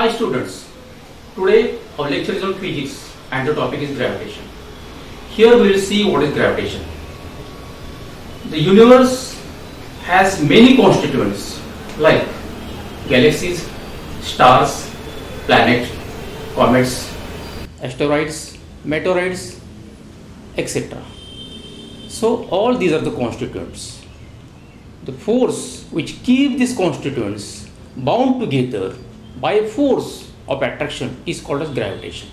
Hi students, today our lecture is on physics and the topic is gravitation. Here we will see what is gravitation. The universe has many constituents like galaxies, stars, planets, comets, asteroids, meteoroids, etc. So all these are the constituents. The force which keep these constituents bound together by a force of attraction is called as gravitation.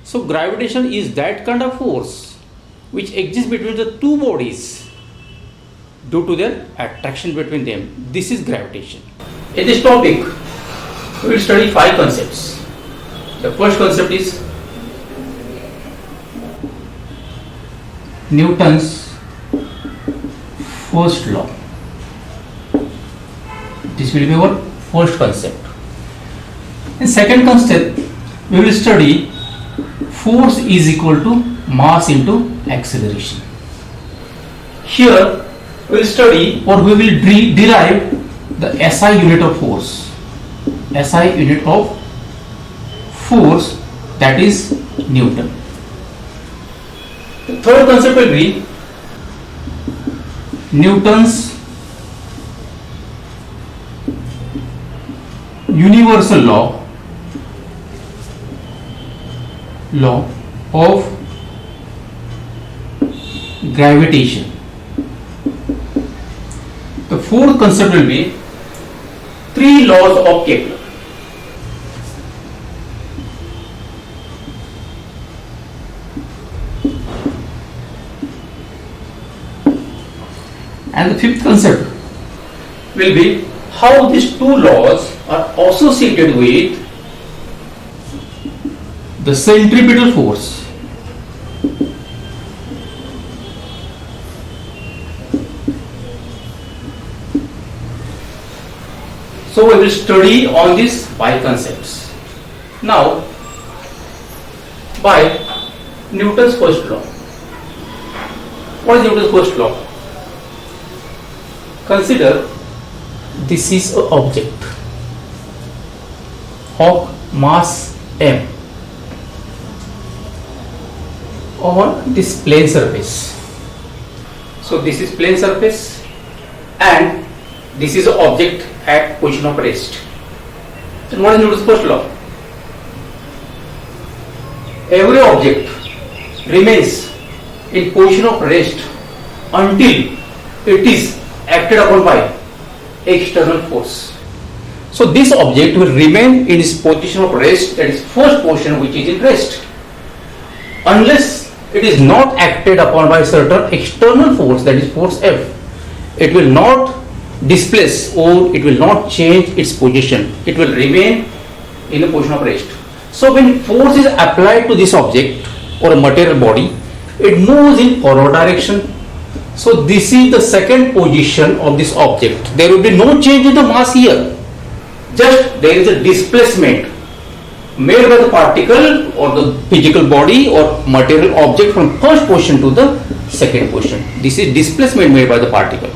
So gravitation is that kind of force which exists between the two bodies due to their attraction between them. This is gravitation. In this topic, we will study 5 concepts. The first concept is Newton's first law. This will be our first concept. In second concept, we will study force is equal to mass into acceleration. Here we will study or we will derive the SI unit of force. SI unit of force, that is Newton. The third concept will be Newton's universal law of gravitation. The fourth concept will be 3 laws of Kepler. And the fifth concept will be how these 2 laws are associated with the centripetal force. So we will study on these 5 concepts. Now, by Newton's first law. What is Newton's first law? Consider this is an object of mass m on this plane surface. So this is plane surface and this is an object at position of rest. And what is Newton's first law? Every object remains in position of rest until it is acted upon by external force. So this object will remain in its position of rest, that is first position which is in rest, unless it is not acted upon by certain external force, that is force F. It will not displace or it will not change its position. It will remain in the position of rest. So when force is applied to this object or a material body, it moves in forward direction. So this is the second position of this object. There will be no change in the mass here. Just there is a displacement made by the particle or the physical body or material object from first position to the second position. This is displacement made by the particle.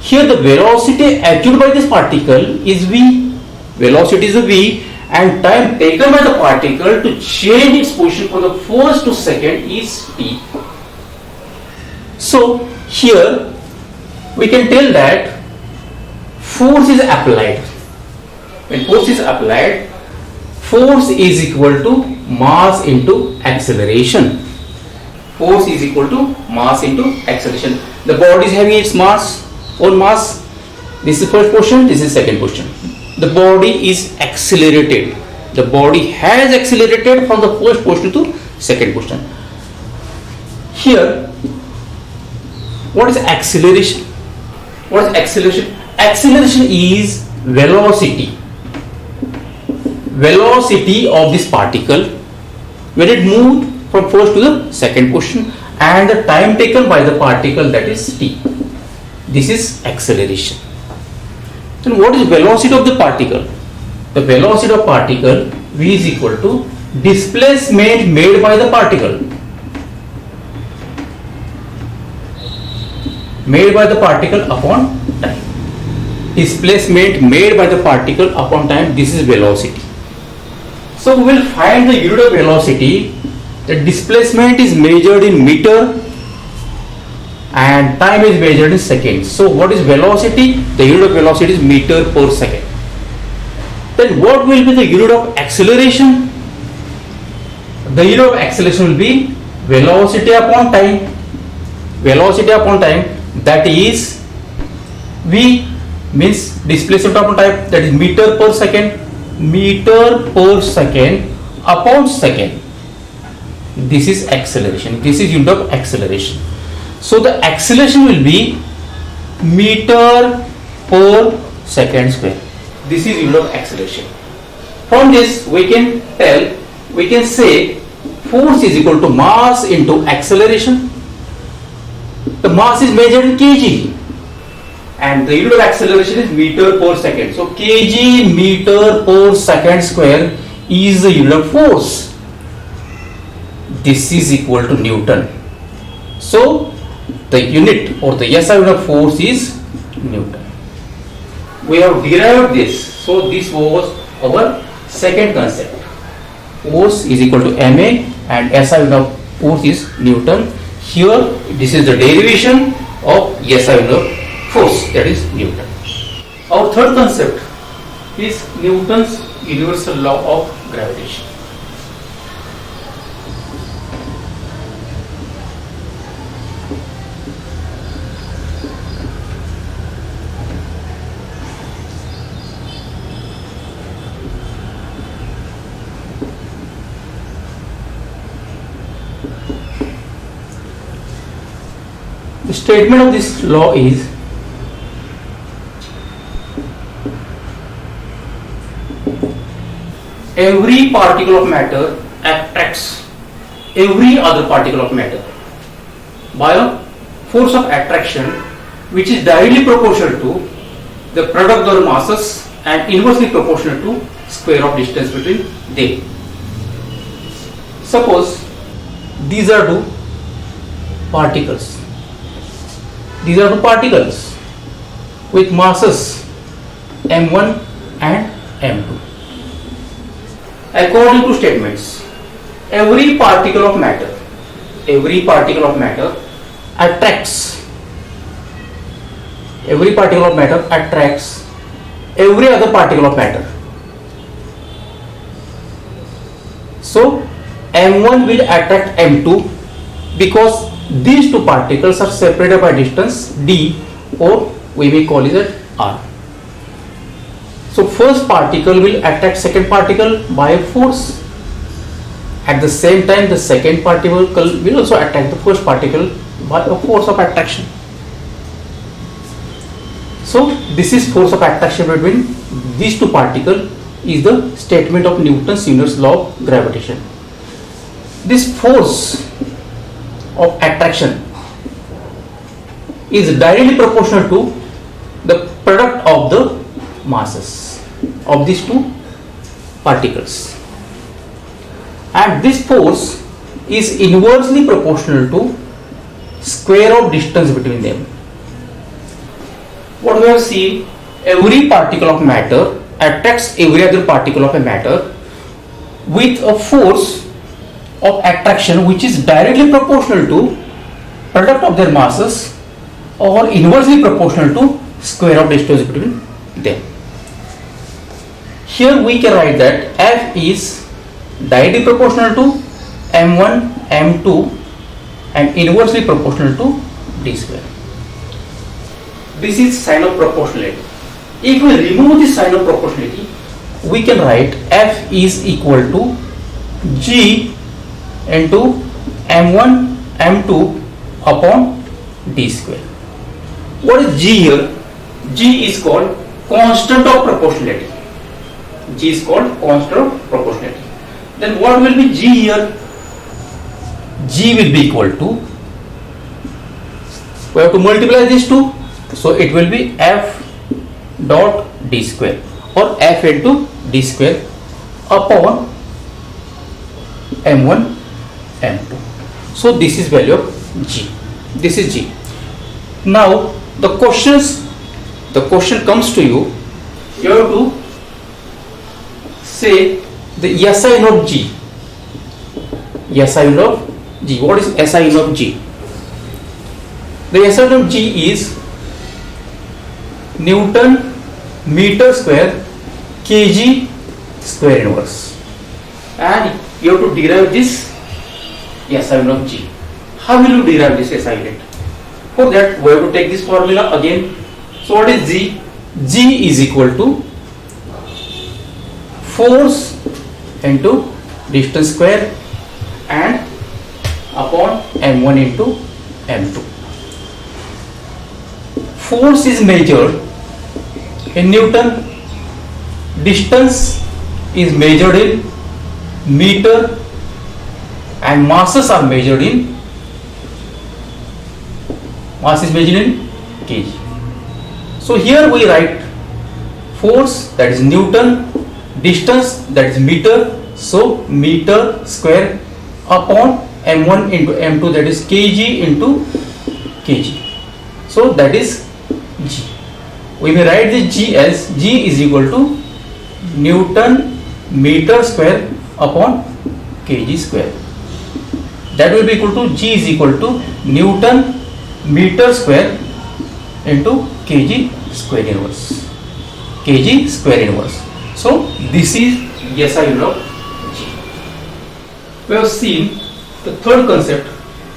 Here the velocity achieved by this particle is v. Velocity is a v and time taken by the particle to change its position from the first to second is t. So here we can tell that force is applied. When force is applied, force is equal to mass into acceleration. Force is equal to mass into acceleration. The body is having its mass, own mass. This is first portion, this is second portion. The body is accelerated. The body has accelerated from the first portion to second portion. Here, what is acceleration? What is acceleration? Acceleration is velocity. Velocity of this particle when it moved from first to the second position and the time taken by the particle, that is t. This is acceleration. Then what is velocity of the particle? The velocity of particle v is equal to displacement made by the particle. Made by the particle upon time. Displacement made by the particle upon time, this is velocity. So we will find the unit of velocity. The displacement is measured in meter and time is measured in seconds. So what is velocity? The unit of velocity is meter per second. Then what will be the unit of acceleration? The unit of acceleration will be velocity upon time. Velocity upon time, that is V means displacement upon time, that is meter per second. Meter per second upon second. This is acceleration. This is unit of acceleration. So the acceleration will be meter per second square. This is unit of acceleration. From this we can say force is equal to mass into acceleration. The mass is measured in kg and the unit of acceleration is meter per second. So kg meter per second square is the unit of force. This is equal to Newton. So the unit or the SI unit of force is Newton. We have derived this. So this was our second concept. Force is equal to MA and SI unit of force is Newton. Here this is the derivation of SI unit of force, that is Newton. Our third concept is Newton's universal law of gravitation. The statement of this law is every particle of matter attracts every other particle of matter by a force of attraction which is directly proportional to the product of their masses and inversely proportional to square of distance between them. Suppose these are two particles. These are two particles with masses m1 and m2. According to statements, every particle of matter attracts every other particle of matter. So m1 will attract m2 because these two particles are separated by distance d, or we may call it r. So first particle will attract second particle by a force. At the same time the second particle will also attract the first particle by a force of attraction. So this is force of attraction between these two particles is the statement of Newton's universal law of gravitation. This force of attraction is directly proportional to the product of the masses of these two particles, and this force is inversely proportional to square of distance between them. What we have seen, every particle of matter attracts every other particle of a matter with a force of attraction which is directly proportional to product of their masses or inversely proportional to square of distance between them. Here we can write that F is directly proportional to m1, m2 and inversely proportional to d square. This is sign of proportionality. If we remove this sign of proportionality, we can write F is equal to G into m1 m2 upon d square. What is G here? G is called constant of proportionality. G is called constant of proportionality. Then what will be G here? G will be equal to, we have to multiply these two, so it will be F dot d square or F into d square upon m1 m2. So this is value of G. This is G. Now the question comes to you. You have to say the SI unit of G. SI unit of G. What is SI unit of G? The SI unit of G is Newton meter square kg square inverse, and you have to derive this SI unit of G. How will you derive this SI unit? For that we have to take this formula again. So what is G? G is equal to force into distance square and upon m1 into m2. Force is measured in Newton, distance is measured in meter, and masses are measured in kg. So here we write force, that is Newton, distance, that is meter, so meter square upon m1 into m2, that is kg into kg. So that is G. We may write this G as G is equal to Newton meter square upon kg square. That will be equal to G is equal to Newton meter square into kg square inverse. Kg square inverse. So this is SI unit of G. We have seen the third concept,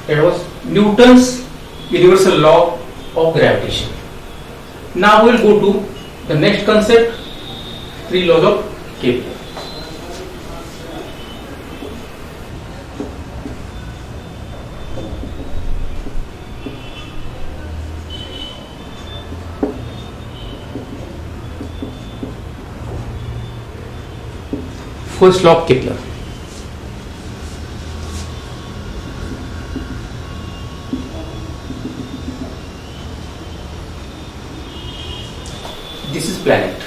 that was Newton's universal law of gravitation. Now we will go to the next concept, three laws of Kepler. First law of Kepler. This is planet,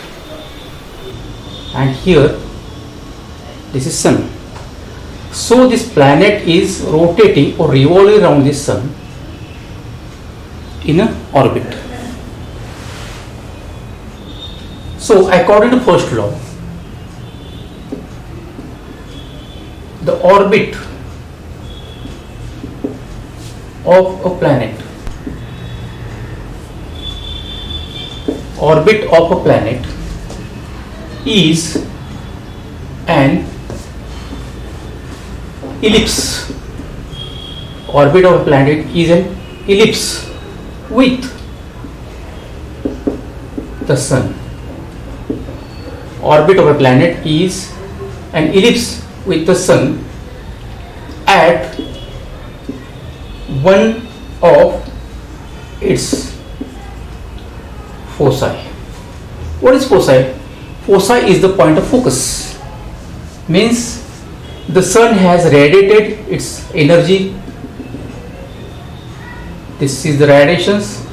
and here this is sun. So this planet is rotating or revolving around this sun in an orbit. So according to first law, the orbit of a planet is an ellipse. Orbit of a planet is an ellipse with the sun. Orbit of a planet is an ellipse with the sun at one of its foci. What is foci? Foci is the point of focus. Means the sun has radiated its energy. This is the radiations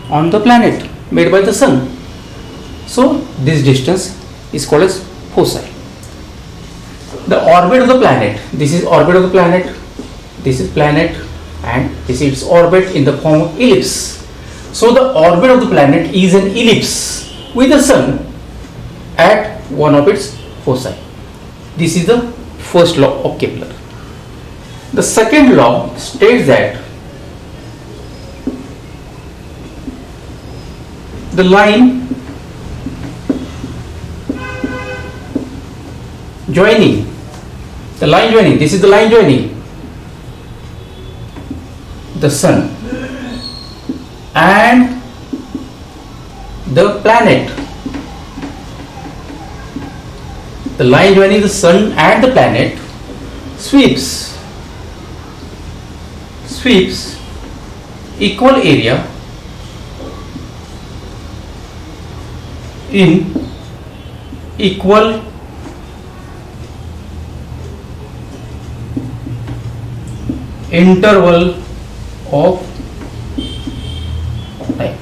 on the planet made by the sun. So this distance is called as foci. The orbit of the planet, this is orbit of the planet, this is planet, and this is its orbit in the form of ellipse. So the orbit of the planet is an ellipse with the sun at one of its foci. This is the first law of Kepler. The second law states that the line joining, this is the line joining the sun and the planet. The line joining the sun and the planet sweeps equal area in equal interval of time.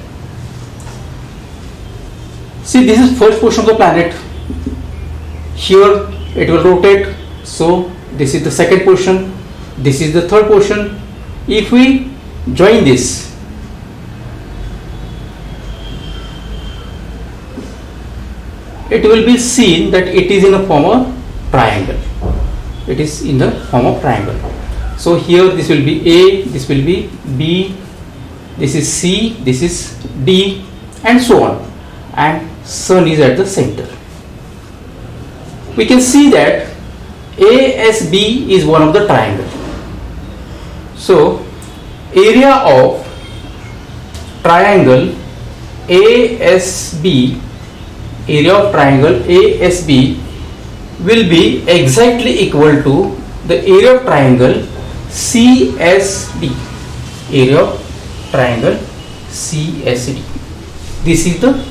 See, this is first portion of the planet. Here it will rotate. So this is the second portion. This is the third portion. If we join this, it will be seen that it is in a form of triangle. It is in the form of triangle. So here this will be A, this will be B, this is C, this is D, and so on, and Sun is at the center. We can see that ASB is one of the triangle. So area of triangle ASB, area of triangle ASB will be exactly equal to the area of triangle CSD, area of triangle CSD. This is the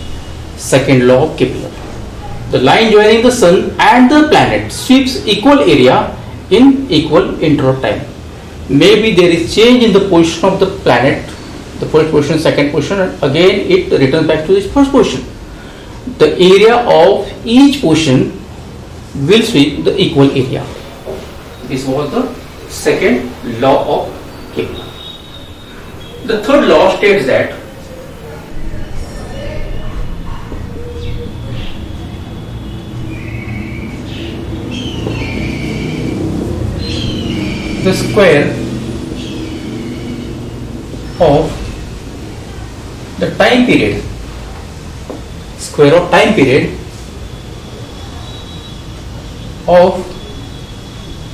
second law of Kepler. The line joining the sun and the planet sweeps equal area in equal interval of time. Maybe there is change in the position of the planet, the first position, second position, and again it returns back to its first position. The area of each position will sweep the equal area. This was the second law of Kepler. The third law states that the square of the time period, square of time period of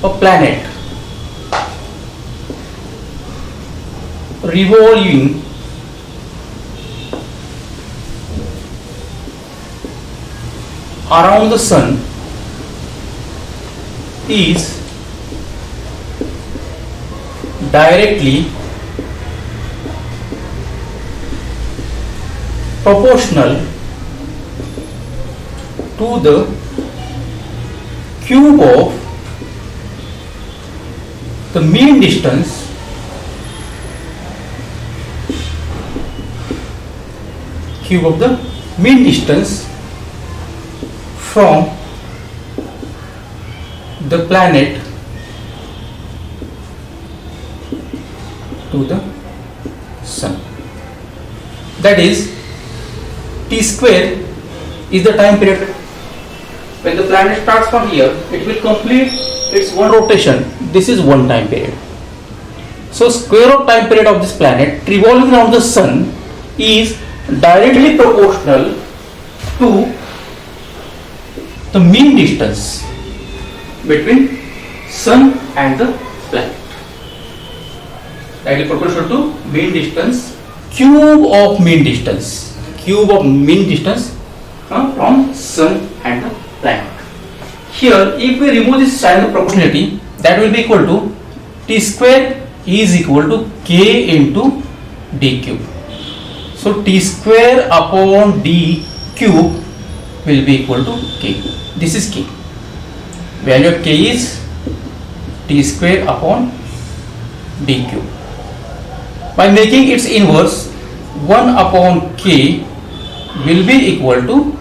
a planet revolving around the sun is directly proportional to the cube of the mean distance from the planet to the sun. That is, t square is the time period. When the planet starts from here, it will complete its one rotation. This is one time period. So square of time period of this planet revolving around the sun is directly proportional to the mean distance between sun and the planet. Directly proportional to mean distance, cube of mean distance from sun and the planet. Here, if we remove this sign of proportionality, that will be equal to t square is equal to k into d cube. So t square upon d cube will be equal to k. This is k. Value of k is t square upon d cube. By making its inverse, 1 upon k will be equal to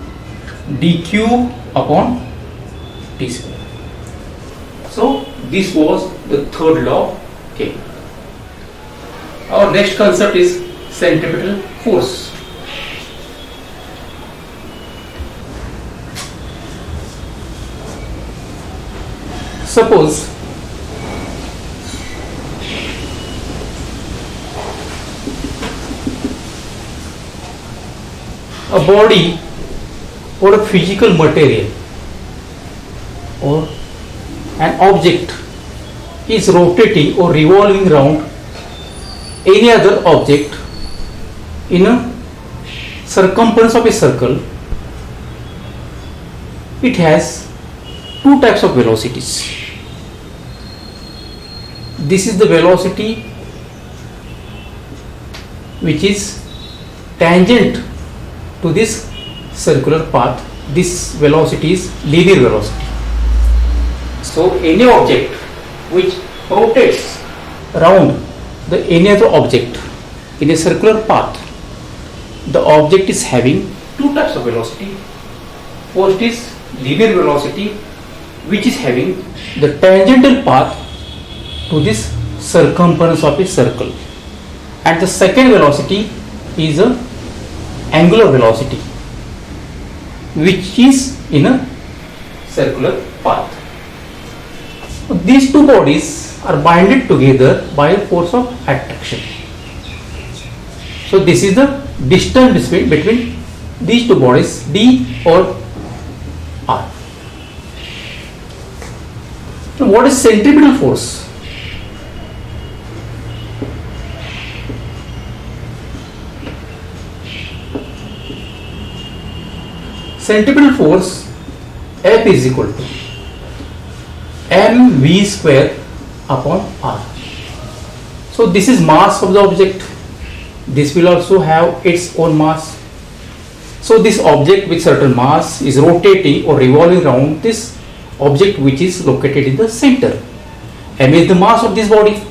d cube upon t square. So this was the third law of Kepler. Our next concept is centripetal force. Suppose a body or a physical material or an object is rotating or revolving around any other object in a circumference of a circle. It has two types of velocities. This is the velocity which is tangent to this circular path. This velocity is linear velocity. So any object which rotates around any other object in a circular path, the object is having two types of velocity. First is linear velocity, which is having the tangential path to this circumference of a circle, and the second velocity is a angular velocity, which is in a circular path. So these two bodies are binded together by a force of attraction. So this is the distance between these two bodies, D or R. So what is centripetal force? Centripetal force F is equal to mv square upon r. So this is mass of the object. This will also have its own mass. So this object with certain mass is rotating or revolving around this object which is located in the center. M is the mass of this body,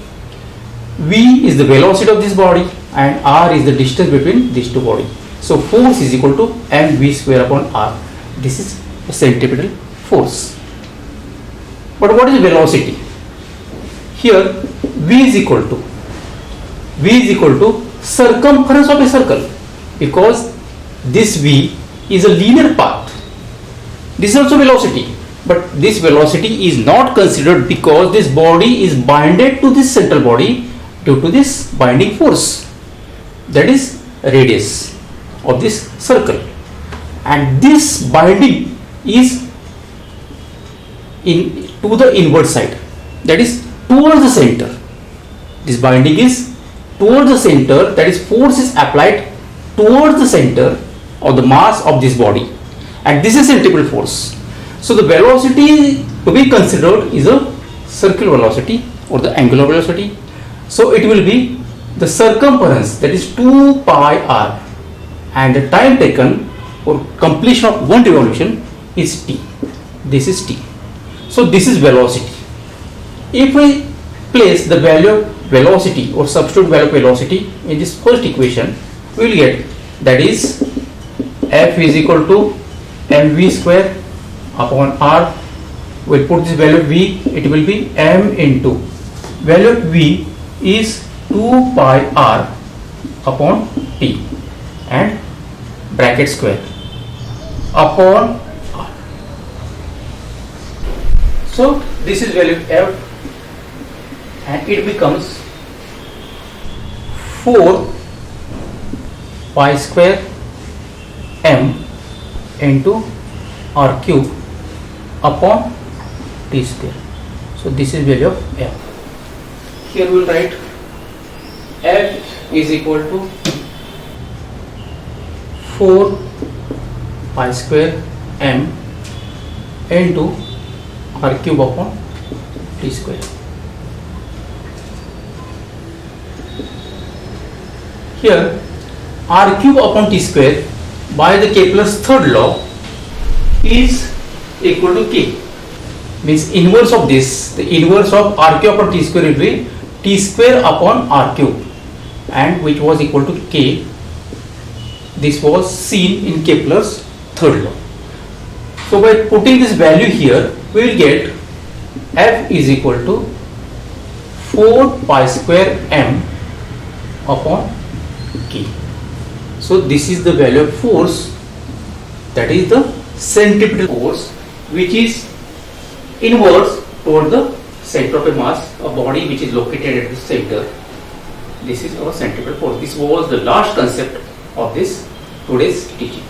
v is the velocity of this body, and r is the distance between these two bodies. So force is equal to mv square upon r. This is a centripetal force. But what is velocity? Here v is equal to circumference of a circle, because this v is a linear path. This is also velocity, but this velocity is not considered because this body is binded to this central body due to this binding force, that is radius of this circle, and this binding is to the inward side, that is towards the center. This binding is towards the center, that is force is applied towards the center of the mass of this body, and this is centripetal force. So the velocity to be considered is a circular velocity or the angular velocity. So it will be the circumference, that is 2 pi r, and the time taken for completion of one revolution is t. This is t. So this is velocity. If we place the value of velocity or substitute value of velocity in this first equation, we will get, that is F is equal to mv square upon r. We will put this value of v, it will be m into value of v is 2 pi r upon t and bracket square upon r. So this is value of F, and it becomes 4 pi square m into r cube upon t square. So this is value of F. Here we will write F is equal to 4 pi square m into r cube upon t square. Here r cube upon t square by the Kepler's third law is equal to k, means inverse of this, the inverse of r cube upon t square will be t square upon r cube, and which was equal to k. This was seen in Kepler's third law. So by putting this value here, we will get F is equal to 4 pi square m upon k. So this is the value of force, that is the centripetal force, which is inverse toward the center of a mass, a body which is located at the center. This is our centripetal force. This was the last concept of this today's teaching.